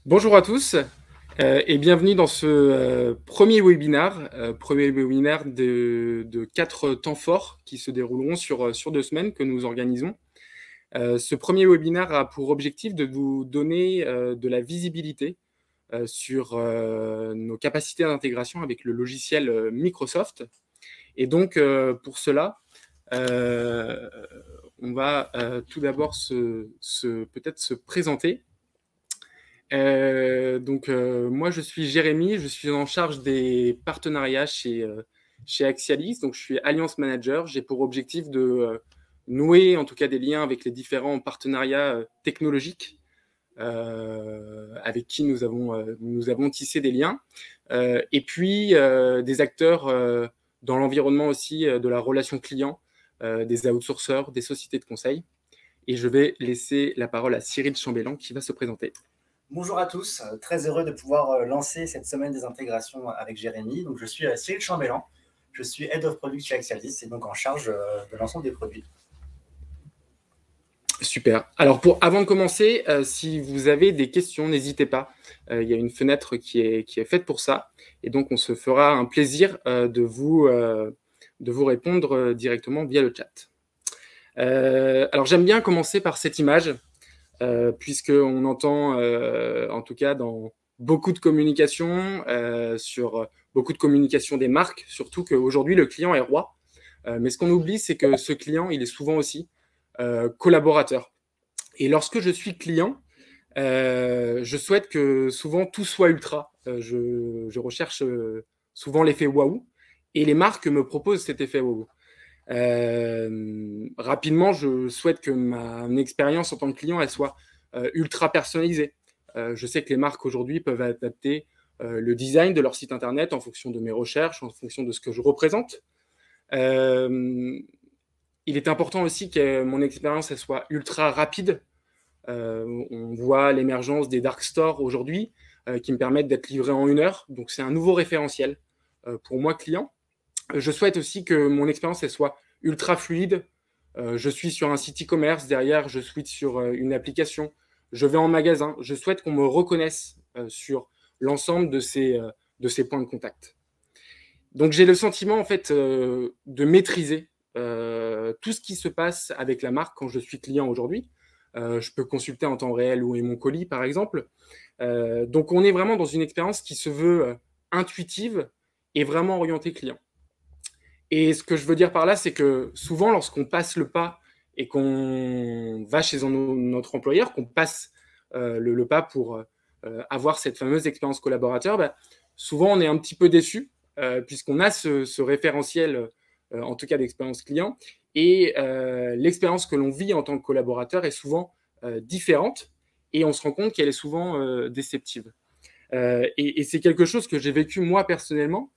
Bonjour à tous et bienvenue dans ce premier webinaire de 4 temps forts qui se dérouleront sur 2 semaines que nous organisons. Ce premier webinaire a pour objectif de vous donner de la visibilité sur nos capacités d'intégration avec le logiciel Microsoft. Et donc, pour cela, on va tout d'abord peut-être se présenter. Moi, je suis Jérémy, je suis en charge des partenariats chez Axialis. Donc, je suis Alliance Manager. J'ai pour objectif de nouer en tout cas des liens avec les différents partenariats technologiques avec qui nous avons tissé des liens. Et puis, des acteurs dans l'environnement aussi de la relation client, des outsourceurs, des sociétés de conseil. Et je vais laisser la parole à Cyril Chambellan qui va se présenter. Bonjour à tous, très heureux de pouvoir lancer cette semaine des intégrations avec Jérémy. Donc, je suis Cyril Chambellan, je suis Head of Product chez Axialis et donc en charge de l'ensemble des produits. Super. Alors, avant de commencer, si vous avez des questions, n'hésitez pas. Il y a une fenêtre qui est faite pour ça. Et donc, on se fera un plaisir de vous répondre directement via le chat. Alors, j'aime bien commencer par cette image, puisqu'on entend, en tout cas, dans beaucoup de communication, sur beaucoup de communication des marques, surtout qu'aujourd'hui, le client est roi. Mais ce qu'on oublie, c'est que ce client, il est souvent aussi collaborateur. Et lorsque je suis client, je souhaite que souvent tout soit ultra. Je recherche souvent l'effet waouh, et les marques me proposent cet effet waouh. Rapidement, je souhaite que mon expérience en tant que client, elle soit ultra personnalisée. Je sais que les marques aujourd'hui peuvent adapter le design de leur site internet en fonction de mes recherches, en fonction de ce que je représente. Il est important aussi que mon expérience elle soit ultra rapide. On voit l'émergence des dark stores aujourd'hui qui me permettent d'être livré en 1 heure. Donc, c'est un nouveau référentiel pour moi, client. Je souhaite aussi que mon expérience elle soit ultra fluide. Je suis sur un site e-commerce, derrière, je switch sur une application. Je vais en magasin. Je souhaite qu'on me reconnaisse sur l'ensemble de ces points de contact. Donc, j'ai le sentiment, en fait, de maîtriser tout ce qui se passe avec la marque quand je suis client aujourd'hui. Je peux consulter en temps réel où est mon colis, par exemple. Donc, on est vraiment dans une expérience qui se veut intuitive et vraiment orientée client. Et ce que je veux dire par là, c'est que souvent, lorsqu'on passe le pas et qu'on va chez notre employeur, qu'on passe le pas pour avoir cette fameuse expérience collaborateur, bah, souvent, on est un petit peu déçu puisqu'on a ce référentiel, en tout cas d'expérience client, et l'expérience que l'on vit en tant que collaborateur est souvent différente, et on se rend compte qu'elle est souvent déceptive. Et c'est quelque chose que j'ai vécu moi personnellement,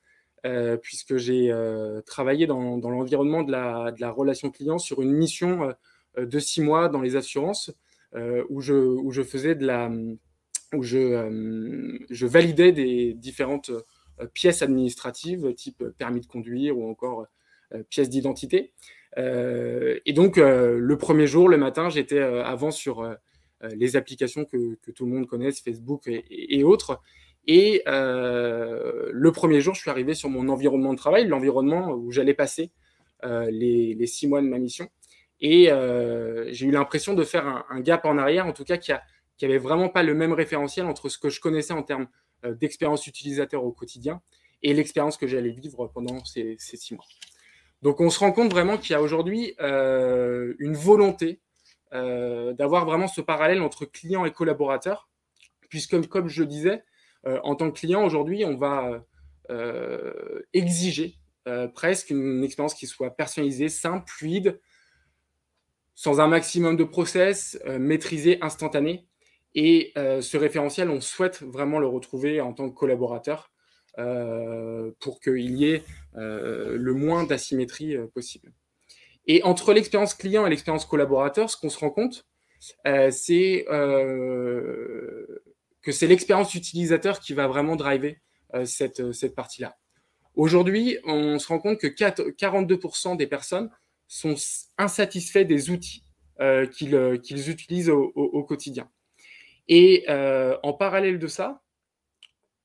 puisque j'ai travaillé dans l'environnement de la relation client sur une mission de 6 mois dans les assurances, où je faisais où je validais des différentes pièces administratives, type permis de conduire ou encore pièces d'identité. Et donc, le premier jour, le matin, j'étais avant sur les applications que tout le monde connaisse, Facebook et autres. Et le premier jour, je suis arrivé sur mon environnement de travail, l'environnement où j'allais passer les 6 mois de ma mission. Et j'ai eu l'impression de faire un gap en arrière, en tout cas, qui avait vraiment pas le même référentiel entre ce que je connaissais en termes d'expérience utilisateur au quotidien et l'expérience que j'allais vivre pendant ces 6 mois. Donc, on se rend compte vraiment qu'il y a aujourd'hui une volonté d'avoir vraiment ce parallèle entre client et collaborateur, puisque, comme je le disais, en tant que client, aujourd'hui, on va exiger presque une expérience qui soit personnalisée, simple, fluide, sans un maximum de process, maîtrisé, instantané. Et ce référentiel, on souhaite vraiment le retrouver en tant que collaborateur pour qu'il y ait le moins d'asymétrie possible. Et entre l'expérience client et l'expérience collaborateur, ce qu'on se rend compte, c'est que c'est l'expérience utilisateur qui va vraiment driver cette partie-là. Aujourd'hui, on se rend compte que 42% des personnes sont insatisfaits des outils qu'ils utilisent au quotidien. Et en parallèle de ça,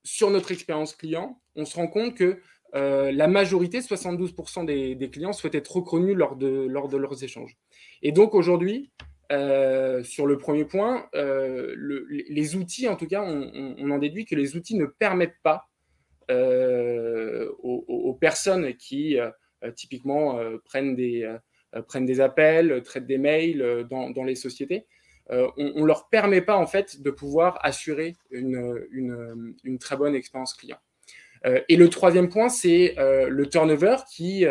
sur notre expérience client, on se rend compte que la majorité, 72% des clients souhaitent être reconnus lors de leurs échanges. Et donc aujourd'hui, sur le premier point, les outils, en tout cas, on en déduit que les outils ne permettent pas aux personnes qui typiquement prennent des appels, traitent des mails dans les sociétés, on ne leur permet pas en fait de pouvoir assurer une très bonne expérience client. Et le troisième point, c'est le turnover qui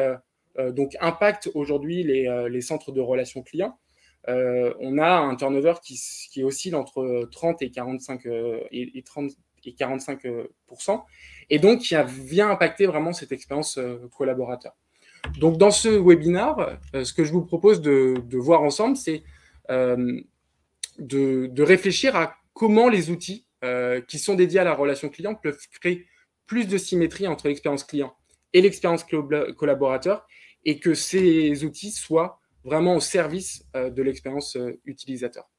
donc impacte aujourd'hui les centres de relations clients. On a un turnover qui oscille entre 30 et 45 et 30 et 45%, et donc qui vient impacter vraiment cette expérience collaborateur. Donc dans ce webinaire, ce que je vous propose de voir ensemble, c'est de réfléchir à comment les outils qui sont dédiés à la relation client peuvent créer plus de symétrie entre l'expérience client et l'expérience collaborateur, et que ces outils soient vraiment au service de l'expérience utilisateur.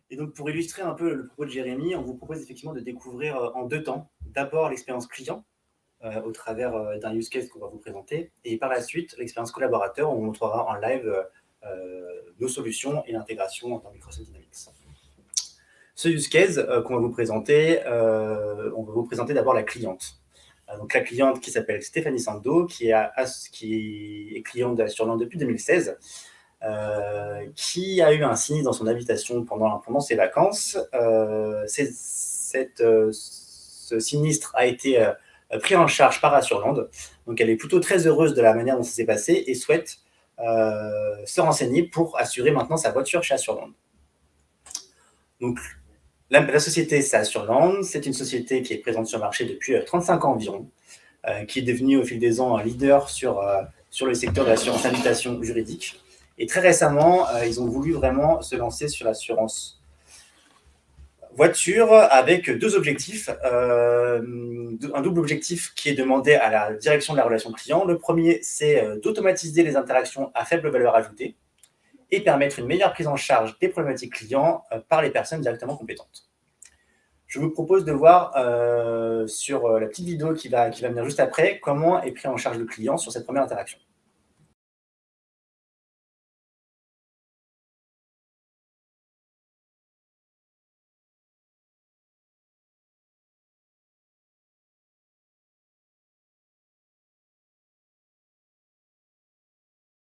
Et donc, pour illustrer un peu le propos de Jérémy, on vous propose effectivement de découvrir en 2 temps. D'abord, l'expérience client au travers d'un use case qu'on va vous présenter, et par la suite, l'expérience collaborateur, où on montrera en live nos solutions et l'intégration dans Microsoft Dynamics. Ce use case qu'on va vous présenter, on va vous présenter d'abord la cliente. Donc la cliente qui s'appelle Stéphanie Sando, qui est cliente d'Assurland depuis 2016, qui a eu un sinistre dans son habitation pendant ses vacances. Ce sinistre a été pris en charge par Assurland. Donc elle est plutôt très heureuse de la manière dont ça s'est passé et souhaite se renseigner pour assurer maintenant sa voiture chez Assurland. Donc la société, c'est Assurland. C'est une société qui est présente sur le marché depuis 35 ans environ, qui est devenue au fil des ans un leader sur le secteur de l'assurance habitation juridique. Et très récemment, ils ont voulu vraiment se lancer sur l'assurance voiture avec 2 objectifs. Un double objectif qui est demandé à la direction de la relation client. Le premier, c'est d'automatiser les interactions à faible valeur ajoutée et permettre une meilleure prise en charge des problématiques clients par les personnes directement compétentes. Je vous propose de voir sur la petite vidéo qui va venir juste après comment est pris en charge le client sur cette première interaction.